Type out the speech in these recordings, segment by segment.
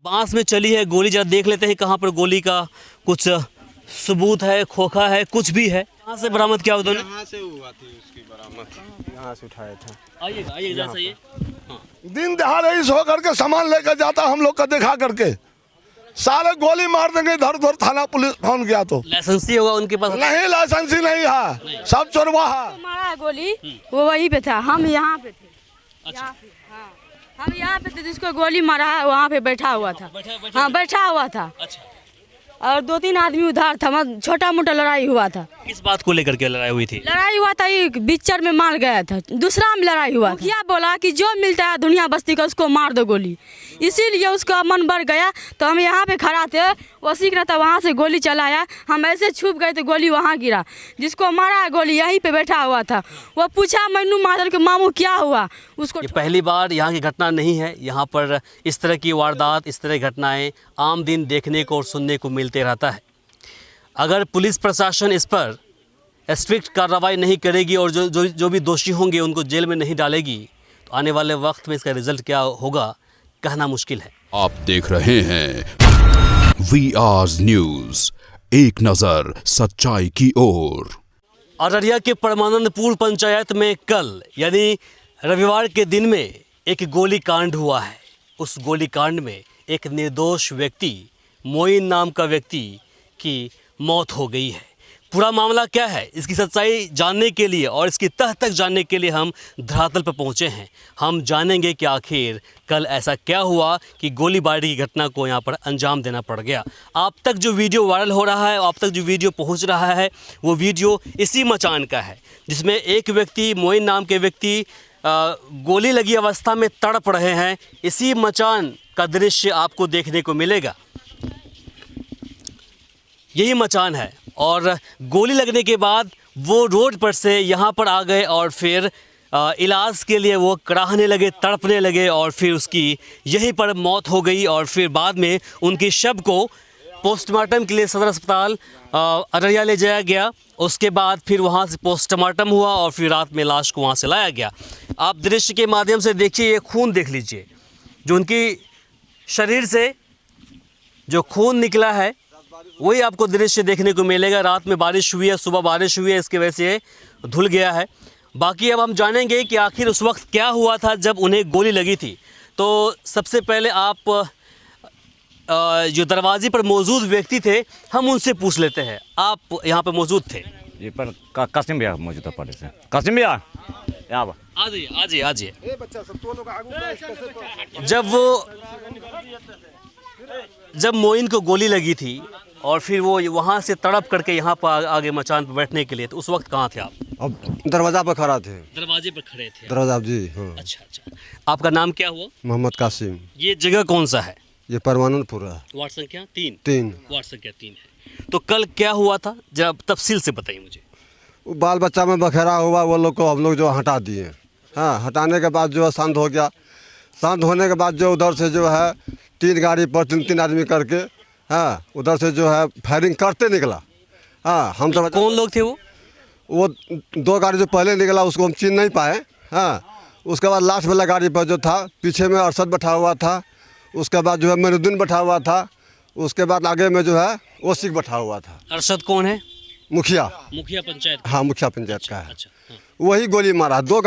बांस में चली है गोली, जरा देख लेते हैं कहाँ पर गोली का कुछ सबूत है, खोखा है, कुछ भी है। कहाँ से बरामद किया उन्होंने? यहाँ से हुआ थी उसकी बरामद, यहाँ से उठाया था। आइएगा आइएगा सही है। हाँ। दिन दहाड़े इस होकर के सामान लेकर जाता हम लोग का देखा करके, सारे गोली मार देंगे इधर उधर। थाना पुलिस फोन किया तो लाइसेंसी होगा उनके पास? नहीं, लाइसेंसी नहीं है, सब चोरवा है। मारा है गोली, वो वहीं पे था, हम यहाँ पे थे। अच्छा। यहाँ पे, हाँ, हम यहाँ पे थे, जिसको गोली मारा है वहाँ पे बैठा हुआ था। हाँ, बैठा हुआ था। अच्छा। और 2-3 आदमी उधार था, छोटा मोटा लड़ाई हुआ था। किस बात को लेकर के लड़ाई हुई थी? लड़ाई हुआ था, ये बिच्चर में मार गया था, दूसरा में लड़ाई हुआ। मुखिया बोला कि जो मिलता है दुनिया बस्ती का उसको मार दो गोली, इसीलिए उसका मन बढ़ गया। तो हम यहाँ पे खड़ा थे, वो सीख रहा था, वहाँ से गोली चलाया, हम ऐसे छुप गए तो गोली वहाँ गिरा। जिसको मारा है गोली यहीं पे बैठा हुआ था। वो पूछा मन्नू मादर के मामू क्या हुआ, उसको ये पहली बार यहाँ की घटना नहीं है। यहाँ पर इस तरह की वारदात, इस तरह की घटनाएं आम दिन देखने को और सुनने को मिलते रहता है। अगर पुलिस प्रशासन इस पर स्ट्रिक्ट कार्रवाई नहीं करेगी और जो भी दोषी होंगे उनको जेल में नहीं डालेगी, तो आने वाले वक्त में इसका रिजल्ट क्या होगा कहना मुश्किल है। आप देख रहे हैं VR न्यूज़, एक नज़र सच्चाई की ओर। अररिया के परमानंदपुर पंचायत में कल यानी रविवार के दिन में एक गोली कांड हुआ है। उस गोली कांड में एक निर्दोष व्यक्ति, मोइन नाम का व्यक्ति की मौत हो गई है। पूरा मामला क्या है, इसकी सच्चाई जानने के लिए और इसकी तह तक जानने के लिए हम धरातल पर पहुंचे हैं। हम जानेंगे कि आखिर कल ऐसा क्या हुआ कि गोलीबारी की घटना को यहां पर अंजाम देना पड़ गया। आप तक जो वीडियो वायरल हो रहा है, आप तक जो वीडियो पहुंच रहा है, वो वीडियो इसी मचान का है, जिसमें एक व्यक्ति, मोइन नाम के व्यक्ति, गोली लगी अवस्था में तड़प रहे हैं। इसी मचान का दृश्य आपको देखने को मिलेगा। यही मचान है और गोली लगने के बाद वो रोड पर से यहाँ पर आ गए और फिर इलाज के लिए वो कराहने लगे, तड़पने लगे और फिर उसकी यहीं पर मौत हो गई। और फिर बाद में उनकी शव को पोस्टमार्टम के लिए सदर अस्पताल अररिया ले जाया गया। उसके बाद फिर वहाँ से पोस्टमार्टम हुआ और फिर रात में लाश को वहाँ से लाया गया। आप दृश्य के माध्यम से देखिए, ये खून देख लीजिए, जो उनकी शरीर से जो खून निकला है वही आपको दृश्य देखने को मिलेगा। रात में बारिश हुई है, सुबह बारिश हुई है, इसकी वजह से धुल गया है। बाकी अब हम जानेंगे कि आखिर उस वक्त क्या हुआ था जब उन्हें गोली लगी थी। तो सबसे पहले आप जो दरवाजे पर मौजूद व्यक्ति थे, हम उनसे पूछ लेते हैं। आप यहाँ पर मौजूद थे? ये पर कासिम भैया मौजूद पड़े से। कासिम भैया यहाँ आ जाइए आ जाइए आ जाइए। जब मोइन को गोली लगी थी और फिर वो वहाँ से तड़प करके यहाँ पर आगे मचान पर बैठने के लिए, तो उस वक्त कहाँ थे आप? अब दरवाजा पर खड़ा थे। दरवाजे पर खड़े थे? दरवाजा जी, हाँ। अच्छा अच्छा। आपका नाम क्या हुआ? मोहम्मद कासिम। ये जगह कौन सा है? ये परमानंदपुर है। वार्ड संख्या 3? वार्ड संख्या 3 है। तो कल क्या हुआ था, जरा तफसील से बताइए मुझे। वो बाल बच्चा में बखेरा हुआ, वो लोग को हम लोग जो हटा दिए। हाँ, हटाने के बाद जो है शांत हो गया। शांत होने के बाद जो उधर से जो है 3 गाड़ी पर 3 आदमी करके, हाँ, उधर से जो है फायरिंग करते निकला। हाँ, हम तो कौन लोग थे वो 2 गाड़ी जो पहले निकला उसको हम चिन्ह नहीं पाए। हाँ, उसके बाद लास्ट वाला गाड़ी पर जो था, पीछे में अरशद बैठा हुआ था, उसके बाद जो है मैनुद्दीन बैठा हुआ था, उसके बाद आगे में जो है ओसिक बैठा हुआ था। अरशद कौन है? मुखिया पंचायत? हाँ, मुखिया पंचायत का है। अच्छा, हाँ। वही गोली मारा। 2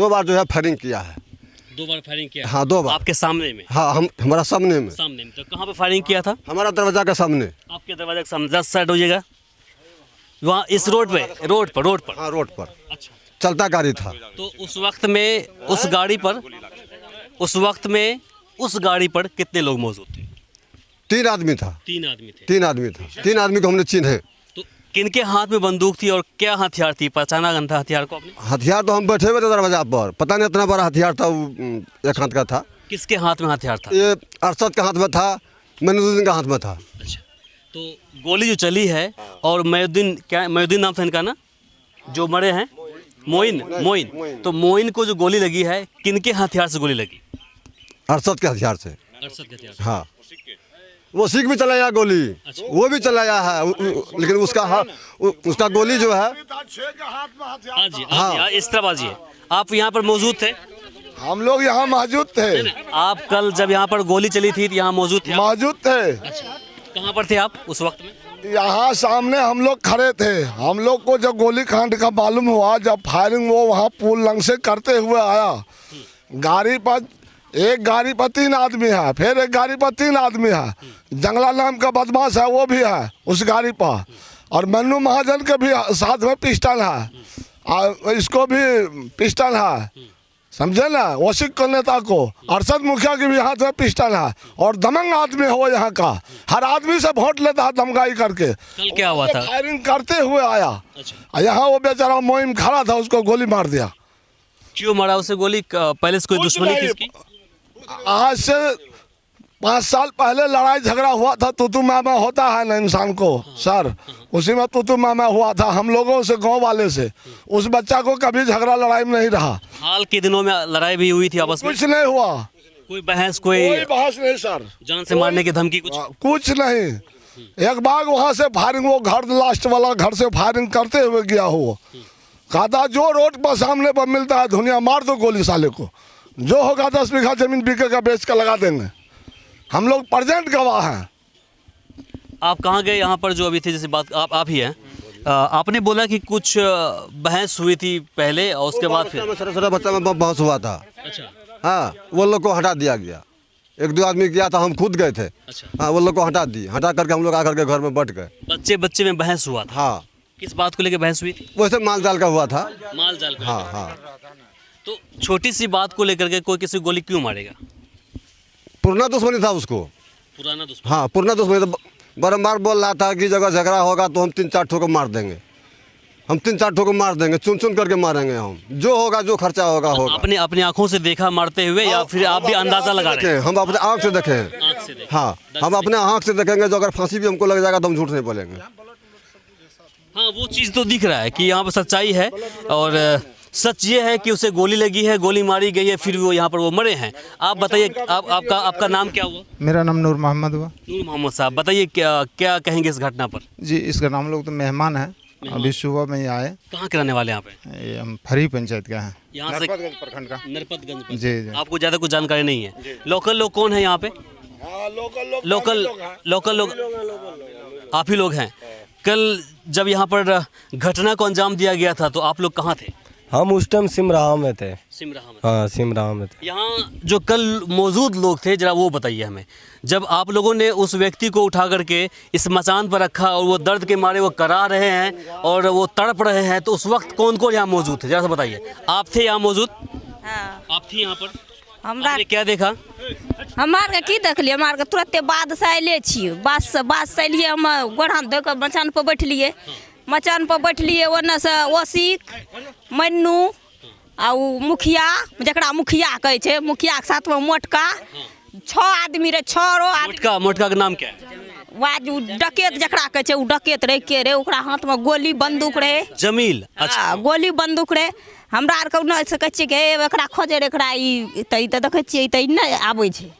बार जो है फायरिंग किया है। 2 बार फायरिंग किया? हाँ, 2 बार। आपके सामने में? हाँ, हमारा सामने में। तो कहाँ पे फायरिंग किया था? हमारा दरवाजा के सामने। आपके दरवाजे के सामने? 10 साइड हो जाएगा वहाँ, इस रोड पे? रोड पर? हाँ, रोड पर। अच्छा। चलता गाड़ी था। तो उस वक्त में उस गाड़ी पर कितने लोग मौजूद थे? 3 आदमी था। 3 आदमी थे? 3 आदमी था। 3 आदमी को हमने चिन्हे। तो किनके हाथ में बंदूक थी और क्या हथियार थी? पहचाना गया था हथियार को आपने? हथियार तो हम बैठे हुए थे दरवाजा पर, पता नहीं इतना बड़ा हथियार था। वो एक हाथ का था। किसके हाथ में हथियार था? ये अरशद के हाथ में था, मैनुद्दीन के हाथ में था। अच्छा। तो गोली जो चली है और मैनुद्दीन नाम था इनका ना, जो मरे हैं? मोइन। तो मोइन को जो गोली लगी है, किनके हथियार से गोली लगी? अरशद के हथियार से। अरशद के हथियार से? हाँ, वो सिख भी चलाया गोली। अच्छा। वो भी चलाया है, लेकिन उसका गोली जो है। हाँ, इस तरह बाजी है। आप यहाँ पर मौजूद थे? हम लोग यहाँ मौजूद थे। आप कल जब यहाँ पर गोली चली थी तो यहाँ मौजूद थे? मौजूद थे। कहाँ पर थे आप उस वक्त में? यहाँ सामने हम लोग खड़े थे। हम लोग को जब गोली कांड का मालूम हुआ, जब फायरिंग वो वहाँ पुल लंग से करते हुए आया, गाड़ी पर एक गाड़ी पर 3 आदमी है, फिर एक गाड़ी पर 3 आदमी है। जंगला नाम का बदमाश है, वो भी है उस गाड़ी पर, और मन्नू महाजन के भी साथ में पिस्टल है, और इसको भी पिस्टल है, समझे ना, वशिक को नेता को, अरशद मुखिया के भी हाथ में पिस्टल है, और दमंग आदमी है वो यहाँ का, हर आदमी से वोट लेता है धमकाई करके। कल क्या हुआ था? फायरिंग करते हुए आया, यहाँ वो बेचारा मोहिम खड़ा था, उसको गोली मार दिया। क्यों मारा उसे गोली? पहले से कोई दुश्मनी थी इसकी? आज से 5 साल पहले लड़ाई झगड़ा हुआ था, तू मामा होता है ना इंसान को सर, उसी में तू मामा हुआ था हम लोगों से, गांव वाले से। उस बच्चा को कभी झगड़ा लड़ाई में नहीं रहा। हाल के दिनों में लड़ाई भी हुई थी आपस में? कुछ नहीं हुआ, कोई बहस, कोई बहस नहीं सर, जान से मारने की धमकी कुछ? कुछ नहीं। एक बार वहाँ से फायरिंग, वो घर लास्ट वाला घर से फायरिंग करते हुए गया हो, कहा था जो रोड पर सामने पर मिलता है दुनिया मार दो गोली साले को, जो होगा 10 बीघा जमीन बिकेगा बेच कर लगा देंगे। हम लोग प्रेजेंट गवाह हैं। आप कहाँ गए यहाँ पर जो अभी थे, जैसे बात आप ही हैं, आपने बोला कि कुछ बहस हुई थी पहले और उसके बाद फिर छोटा बच्चा में बहस हुआ था। अच्छा। हाँ, वो लोग को हटा दिया गया। 1-2 आदमी किया था, हम खुद गए थे। अच्छा। हाँ, वो लोग को हटा दी, हटा करके हम लोग आकर के घर में बैठ गए। बच्चे में बहस हुआ था? हाँ। किस बात को लेकर बहस हुई थी? वैसे माल जाल का हुआ था। माल जाल का? हाँ हाँ। तो छोटी सी बात को लेकर के कोई किसी को गोली क्यों मारेगा? पुराना दुश्मनी था उसको। पुराना दुश्मन? हाँ, पुराना दुश्मनी था। बारम्बार बोल रहा था कि जगह झगड़ा होगा तो हम 3-4 ठोकर मार देंगे, हम 3-4 ठोकर मार देंगे, चुन चुन करके मारेंगे हम, जो होगा जो खर्चा होगा होगा। आपने अपनी आंखों से देखा मारते हुए या फिर आप भी अंदाजा लगा रहे हैं? हम अपने आँख से देखे हैं। आँख से देखे? हाँ, हम अपने आँख से देखेंगे, जो अगर फांसी भी हमको लग जाएगा तो हम झूठ नहीं बोलेंगे। हाँ, वो चीज़ तो दिख रहा है कि यहाँ पर सच्चाई है, और सच ये है कि उसे गोली लगी है, गोली मारी गई है, फिर वो यहाँ पर वो मरे हैं। आप बताइए, आपका नाम क्या हुआ? मेरा नाम नूर मोहम्मद हुआ। नूर मोहम्मद साहब, बताइए क्या कहेंगे इस घटना पर? जी, इस घटना हम लोग तो मेहमान हैं, अभी सुबह में ही आए। कहाँ के रहने वाले यहाँ पे? ये हम फरी पंचायत का हैं, यहाँ से? नरपतगंज प्रखंड का। नरपतगंज। जी जी। आपको ज़्यादा कुछ जानकारी नहीं है? लोकल लोग कौन है यहाँ पे? लोकल लोग आप ही लोग हैं। कल जब यहाँ पर घटना को अंजाम दिया गया था तो आप लोग कहाँ थे? हम उस टाइम सिमराहा में थे। सिमराहा में? हाँ, सिमराहा में थे। यहाँ जो कल मौजूद लोग थे, जरा वो बताइए हमें, जब आप लोगों ने उस व्यक्ति को उठा करके इस मचान पर रखा और वो दर्द के मारे वो करा रहे हैं और वो तड़प रहे हैं, तो उस वक्त कौन कौन यहाँ मौजूद थे, जरा सा बताइए। आप थे यहाँ मौजूद? हाँ। आप थी यहाँ पर? हमरा आपने क्या देखा? हमार के की देखलिए, हमार के तुरंते बाद से अयले छियै, बाद से अयलिए, हम गोड़ हाथ धो के मचान पर बैठलिए, मचान पर बैठलिए, ओने से ओसिक, मन्नू आ उ मुखिया, जकरा मुखिया कहै छै, मुखिया के साथ में मोटका, 6 आदमी रहे, 6 आदमी। मोटका का नाम क्या है? वाजू डकैत जकरा कहै छै, उ डकैत रहे के रे, ओकरा हाथ में गोली बंदूक रहे। जमील? अच्छा। गोली बंदूक रहे। हमरा आर के नै से कहै छियै कि एकरा खोजे रे, एकरा ई त देखै छियै त नै आबै छै।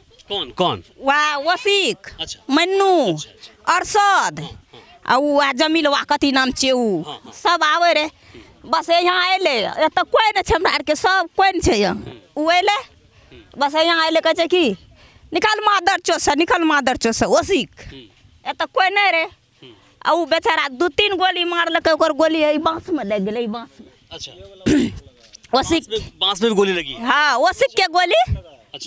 कौन? वसीक, अच्छा। मन्नू, अरशद आ उ जमीलवा कथी नाम छै, उ सब आबै रे। बस यहाँ अयलै, एतऽ कोइ नहि छै हमरा आरके, सब कोइ नहि छै यहाँ। उ अयलै, बस यहाँ अयलै, कहै छै कि निकाल मादर चोट से, निकल मादर चोट से, ओसिक। एतऽ कोइ नहि रे। आ उ बेचारा 2-3 गोली मारलकै, ओकर गोली एहि बाँसमे लागि गेलै, एहि बाँसमे। अच्छा। ओसिक बाँस में भी गोली लगी? हाँ, ओसिक के गोली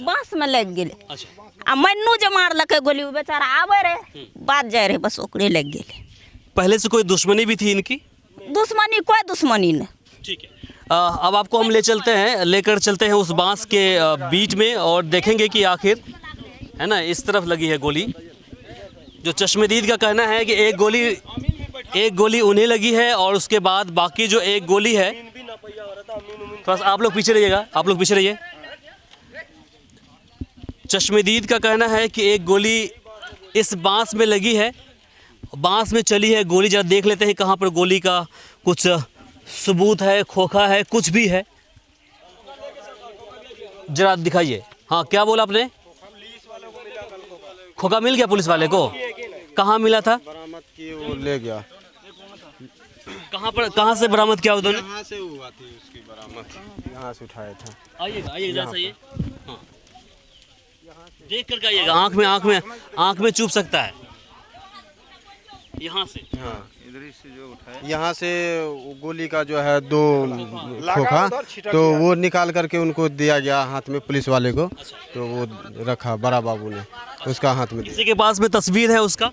बाँस में लग गेलै। अच्छा। आ मन्नू जे मारलकै गोली, उ बेचारा आबै रे, बात जाय रे, बस ओकरे लग गेलै। पहले से कोई दुश्मनी भी थी इनकी? दुश्मनी कोई दुश्मनी नहीं। ठीक है, अब आपको हम लेकर चलते हैं उस बांस के बीच में और देखेंगे कि आखिर, है ना, इस तरफ लगी है गोली। जो चश्मदीद का कहना है कि एक गोली उन्हें लगी है और उसके बाद बाकी जो एक गोली है, बस आप लोग पीछे रहिएगा, आप लोग पीछे रहिए। चश्मदीद का कहना है कि एक गोली इस बांस में लगी है, बांस में चली है गोली। जरा देख लेते हैं कहाँ पर गोली का कुछ सबूत है, खोखा है, कुछ भी है, जरा दिखाइए। हाँ, क्या बोला आपने? खोखा मिल गया पुलिस वाले को? कहाँ मिला था? बरामद की, वो ले गया। कहाँ से बरामद किया उन्होंने? यहाँ से हुआ थी उसकी बरामद, यहाँ से उठाया था। आइएगा आइएगा जैसा ये, हाँ देख कर आइएगा, आँख में चुभ सकता है यहाँ से। हाँ इधर से जो उठाया, यहाँ से गोली का जो है 2 खोखा, तो वो निकाल करके उनको दिया गया हाथ में, पुलिस वाले को। तो वो रखा बड़ा बाबू ने उसका हाथ में। किसी के पास में तस्वीर है उसका?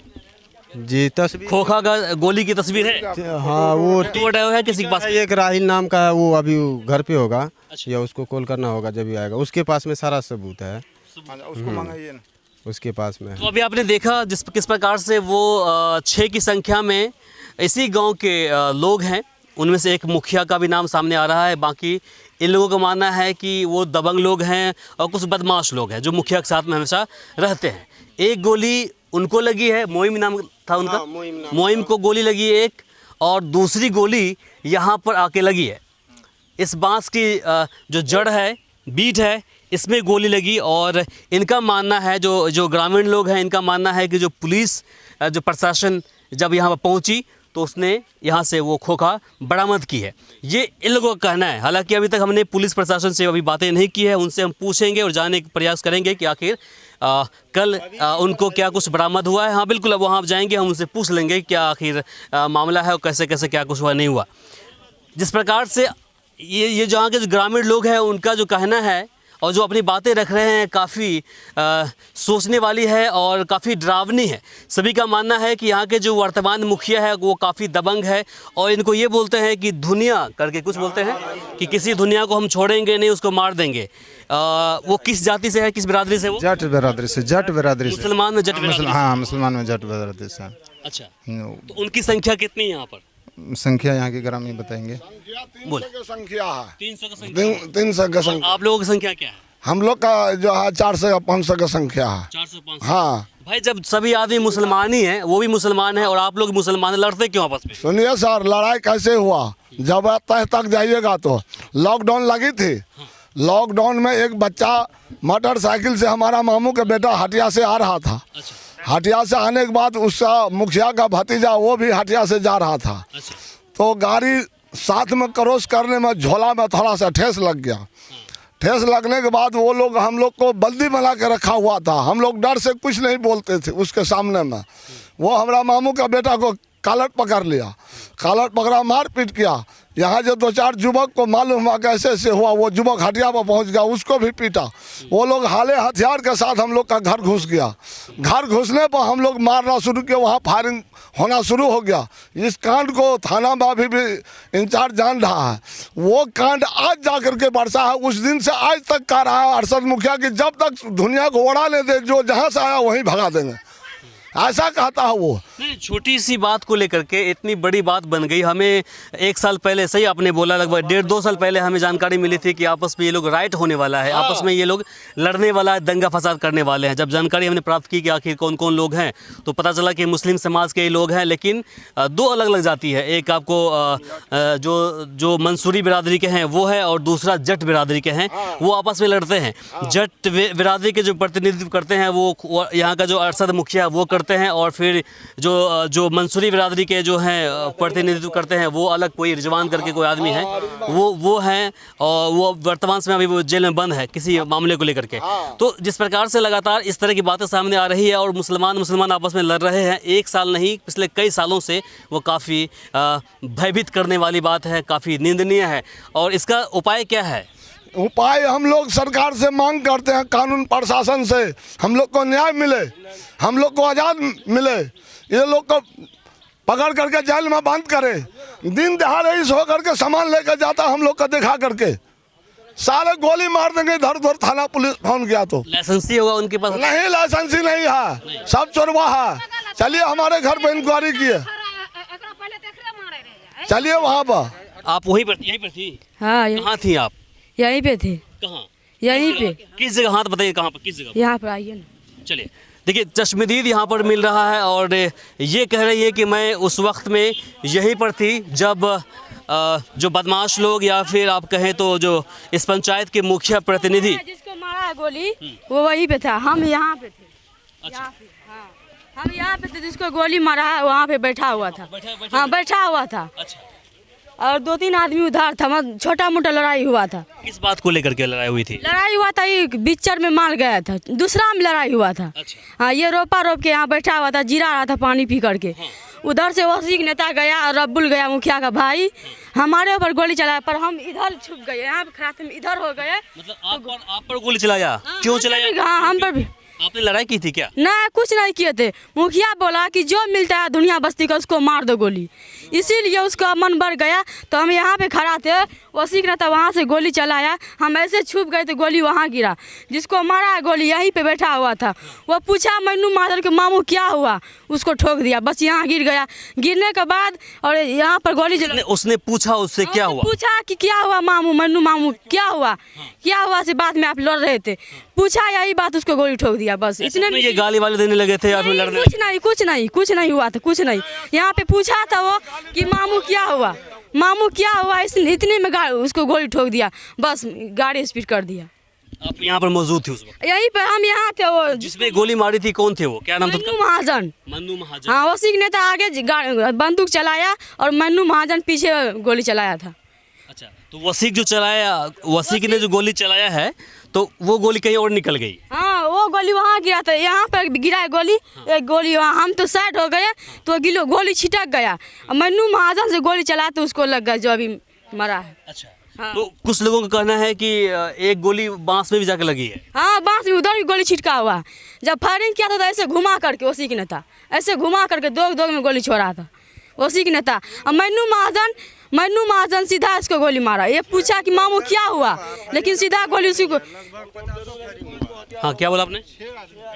जी तस्वीर, खोखा का गोली की तस्वीर है? हाँ वो है किसी के पास? एक राहिल नाम का है, वो अभी घर पे होगा या उसको कॉल करना होगा जब भी आएगा। उसके पास में सारा सबूत है, उसको मंगाइए ना, उसके पास में। तो अभी आपने देखा किस प्रकार से वो 6 की संख्या में इसी गांव के लोग हैं। उनमें से एक मुखिया का भी नाम सामने आ रहा है। बाकी इन लोगों का मानना है कि वो दबंग लोग हैं और कुछ बदमाश लोग हैं जो मुखिया के साथ में हमेशा रहते हैं। एक गोली उनको लगी है, मोइम नाम था उनका, हाँ, मोइम को गोली लगी है एक, और दूसरी गोली यहाँ पर आके लगी है। इस बांस की जो जड़ है, बीट है, इसमें गोली लगी। और इनका मानना है, जो ग्रामीण लोग हैं, इनका मानना है कि जो पुलिस जो प्रशासन जब यहाँ पर पहुँची तो उसने यहाँ से वो खोखा बरामद की है, ये इन लोगों का कहना है। हालांकि अभी तक हमने पुलिस प्रशासन से अभी बातें नहीं की है, उनसे हम पूछेंगे और जानने का प्रयास करेंगे कि आखिर कल उनको क्या कुछ बरामद हुआ है। हाँ बिल्कुल, अब वहाँ जाएंगे, हम उनसे पूछ लेंगे क्या आखिर मामला है और कैसे कैसे क्या कुछ हुआ नहीं हुआ। जिस प्रकार से ये जहाँ के जो ग्रामीण लोग हैं उनका जो कहना है और जो अपनी बातें रख रहे हैं, काफ़ी सोचने वाली है और काफ़ी डरावनी है। सभी का मानना है कि यहाँ के जो वर्तमान मुखिया है वो काफ़ी दबंग है और इनको ये बोलते हैं कि दुनिया करके कुछ बोलते हैं कि किसी दुनिया को हम छोड़ेंगे नहीं, उसको मार देंगे। वो किस जाति से है, किस बिरादरी से? वो जट बिरादरी से, जट बिरादरी से। मुसलमान में जट बिरादरी? हाँ मुसलमान में जट बिरादरी से। अच्छा, तो उनकी संख्या कितनी है यहाँ पर? संख्या यहाँ के ग्रामीण बताएंगे। बोले 300 की संख्या है। 300 का संख्या। 300 की संख्या। आप लोगों की संख्या क्या है? हम लोग का जो है 400 या 500 की संख्या है। 400-500। हाँ भाई, जब सभी आदमी मुसलमान ही हैं, वो भी मुसलमान है और आप लोग मुसलमान, लड़ते क्यों आपस में? सुनिए सर, लड़ाई कैसे हुआ, जब तह तक जाइएगा तो लॉकडाउन लगी थी। लॉकडाउन में एक बच्चा मोटरसाइकिल से, हमारा मामू का बेटा हटिया से आ रहा था। हटिया से आने के बाद उसका मुखिया का भतीजा वो भी हटिया से जा रहा था। तो गाड़ी साथ में क्रॉस करने में झोला में थोड़ा सा ठेस लग गया। ठेस लगने के बाद वो लोग हम लोग को बंदी बना के रखा हुआ था। हम लोग डर से कुछ नहीं बोलते थे उसके सामने में। वो हमारा मामू का बेटा को कॉलर पकड़ लिया, कॉलर पकड़ा, मारपीट किया। यहाँ जो 2-4 युवक को मालूम हुआ कैसे ऐसे हुआ, वो युवक हटिया पर पहुँच गया, उसको भी पीटा। वो लोग हाले हथियार के साथ हम लोग का घर घुस गया। घर घुसने पर हम लोग मारना शुरू किया, वहाँ फायरिंग होना शुरू हो गया। इस कांड को थाना में अभी भी इंचार्ज जान रहा है। वो कांड आज जा करके बरसा है, उस दिन से आज तक का रहा है अरशद मुखिया की जब तक दुनिया को उड़ाने दे, जो जहाँ से आया वहीं भगा देंगे, ऐसा कहता है वो। नहीं, छोटी सी बात को लेकर के इतनी बड़ी बात बन गई। हमें 1 साल पहले, सही आपने बोला, लगभग 1.5-2 साल पहले हमें जानकारी मिली थी कि आपस में ये लोग राइट होने वाला है, आपस में ये लोग लड़ने वाला है, दंगा फसाद करने वाले हैं। जब जानकारी हमने प्राप्त की कि आखिर कौन कौन लोग हैं, तो पता चला कि मुस्लिम समाज के ही लोग हैं, लेकिन 2 अलग अलग जाति है। एक आपको जो मंसूरी बिरादरी के हैं वो है, और दूसरा जट बिरादरी के हैं, वो आपस में लड़ते हैं। जट बिरादरी के जो प्रतिनिधित्व करते हैं वो यहाँ का जो अरशद मुखिया वो करते हैं, और फिर जो मंसूरी बिरादरी के जो हैं प्रतिनिधित्व करते हैं वो अलग, कोई रिजवान करके कोई आदमी है, वो हैं, और वो वर्तमान समय अभी वो जेल में बंद है किसी मामले को लेकर के। तो जिस प्रकार से लगातार इस तरह की बातें सामने आ रही है और मुसलमान आपस में लड़ रहे हैं, 1 साल नहीं पिछले कई सालों से, वो काफ़ी भयभीत करने वाली बात है, काफ़ी निंदनीय है। और इसका उपाय क्या है? उपाय हम लोग सरकार से मांग करते हैं, कानून प्रशासन से हम लोग को न्याय मिले, हम लोग को आज़ाद मिले। ये लोग को पकड़ करके जेल में बंद करे। दिन दहाड़े इस हो करके सामान लेकर जाता हम लोग का दिखा करके, सारे गोली मार देंगे इधर उधर। थाना पुलिस फोन किया तो लाइसेंसी होगा उनके पास? नहीं, लाइसेंसी नहीं है, सब चोरवा है। चलिए हमारे घर पे इंक्वायरी किए, चलिए वहाँ पर। आप यहीं पर थी? हाँ, कहाँ थी आप? यहीं पे थे। कहाँ? यहीं पे। किस जगह? हाथ बताइए कहाँ पर, किस जगह? यहाँ पर आइए ना। चलिए, देखिए चश्मदीद यहाँ पर मिल रहा है और ये कह रही है कि मैं उस वक्त में यहीं पर थी जब जो बदमाश लोग, या फिर आप कहें तो जो इस पंचायत के मुखिया प्रतिनिधि, जिसको मारा है गोली, वो वहीं पे था। हम यहाँ पे थे। अच्छा, हम यहाँ पे थे, जिसको गोली मारा है वहाँ पे बैठा हुआ था। हाँ, बैठा हुआ था। अच्छा, और 2-3 आदमी उधार था, छोटा मोटा लड़ाई हुआ था। किस बात को लेकर के लड़ाई हुई थी? लड़ाई हुआ था, ये बिच्चर में माल गया था, दूसरा में लड़ाई हुआ था। अच्छा। हाँ, ये रोपा रोप के यहाँ बैठा हुआ था, जीरा रहा था पानी पी करके। उधर से वसीक नेता गया और रब्बुल गया मुखिया का भाई, हमारे ऊपर गोली चलाया, पर हम इधर छुप गए, यहाँ पे खड़ा थे, हम इधर हो गए। मतलब आप पर गोली चलाया? क्यों चलाया? हाँ, हम पर भी। आपने लड़ाई की थी क्या? नहीं, कुछ नहीं किए थे। मुखिया बोला कि जो मिलता है दुनिया बस्ती का उसको मार दो गोली, इसीलिए उसका मन बढ़ गया। तो हम यहाँ पे खड़ा थे, वसीक रहता वहाँ से गोली चलाया, हम ऐसे छुप गए तो गोली वहाँ गिरा। जिसको मारा है गोली यहीं पे बैठा हुआ था, वो पूछा मन्नू महाजन के मामू क्या हुआ, उसको ठोक दिया, बस यहाँ गिर गया। गिरने के बाद और यहाँ पर गोली उसने पूछा उससे क्या हुआ? पूछा कि क्या हुआ मामू, मन्नू मामू क्या हुआ, क्या हुआ से बात में आप लड़ रहे थे, पूछा यही बात, उसको गोली ठोक दिया, बस इतने में। ये गाली वाली देने लगे थे और लड़ने? कुछ नहीं हुआ था, कुछ नहीं। यहाँ पे पूछा था वो कि मामू क्या हुआ, मामू क्या हुआ, इतने में उसको गोली ठोक दिया, बस गाड़ी स्पीड कर दिया। आप यहाँ पर मौजूद थे उस वक्त? यहीं पे हम यहाँ थे। वो जिसमें गोली मारी थी कौन थे वो, क्या नाम था? मन्नू महाजन। मन्नू महाजन। हाँ, वसीक नेता आगे बंदूक चलाया और मन्नू महाजन पीछे गोली चलाया था। अच्छा, तो वसीक जो चलाया, वसीक ने जो गोली चलाया है, तो वो गोली कहीं और निकल गई? हाँ, वो गोली वहाँ गिरा था, यहाँ पर गिरा है गोली। एक गोली वहाँ, हम तो साइड हो गए तो गोली छिटक गया, मन्नू महाजन से गोली चला तो उसको लग गया, जो अभी मरा है। अच्छा। हाँ। तो कुछ लोगों का कहना है कि एक गोली बांस में भी जाकर लगी है। हाँ, बांस में उधर भी गोली छिटका हुआ। जब फायरिंग किया था तो ऐसे घुमा करके वसीक नेता ऐसे घुमा करके दो में गोली छोड़ा था वसीक नेता। और मन्नू महाजन सीधा इसको गोली मारा। ये पूछा कि मामू क्या हुआ, लेकिन सीधा गोली उसी को। हाँ, क्या बोला आपने?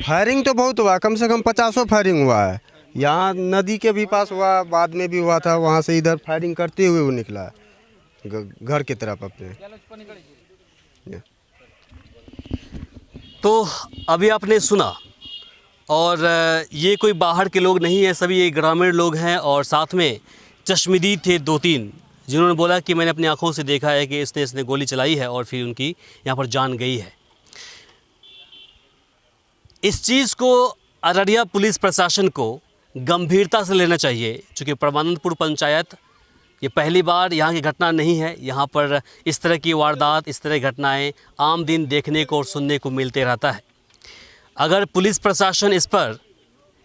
फायरिंग तो बहुत हुआ, कम से कम 50 फायरिंग हुआ है। यहाँ नदी के भी पास हुआ, बाद में भी हुआ था, वहाँ से इधर फायरिंग करते हुए वो निकला घर की तरफ अपने। तो अभी आपने सुना, और ये कोई बाहर के लोग नहीं है, सभी ये ग्रामीण लोग हैं, और साथ में चश्मदीद थे 2-3, जिन्होंने बोला कि मैंने अपनी आंखों से देखा है कि इसने गोली चलाई है और फिर उनकी यहाँ पर जान गई है। इस चीज़ को अररिया पुलिस प्रशासन को गंभीरता से लेना चाहिए, चूँकि परमानंदपुर पंचायत ये पहली बार यहाँ की घटना नहीं है। यहाँ पर इस तरह की वारदात, इस तरह की घटनाएं आम दिन देखने को और सुनने को मिलते रहता है। अगर पुलिस प्रशासन इस पर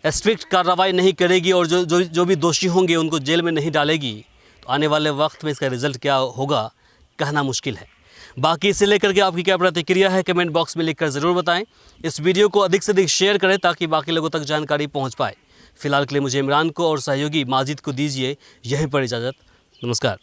स्ट्रिक्ट कार्रवाई नहीं करेगी और जो भी दोषी होंगे उनको जेल में नहीं डालेगी, तो आने वाले वक्त में इसका रिज़ल्ट क्या होगा कहना मुश्किल है। बाकी इसे लेकर के आपकी क्या प्रतिक्रिया है, कमेंट बॉक्स में लिखकर ज़रूर बताएं। इस वीडियो को अधिक से अधिक शेयर करें ताकि बाकी लोगों तक जानकारी पहुंच पाए। फिलहाल के लिए मुझे इमरान को और सहयोगी माजिद को दीजिए यहीं पर इजाज़त। नमस्कार।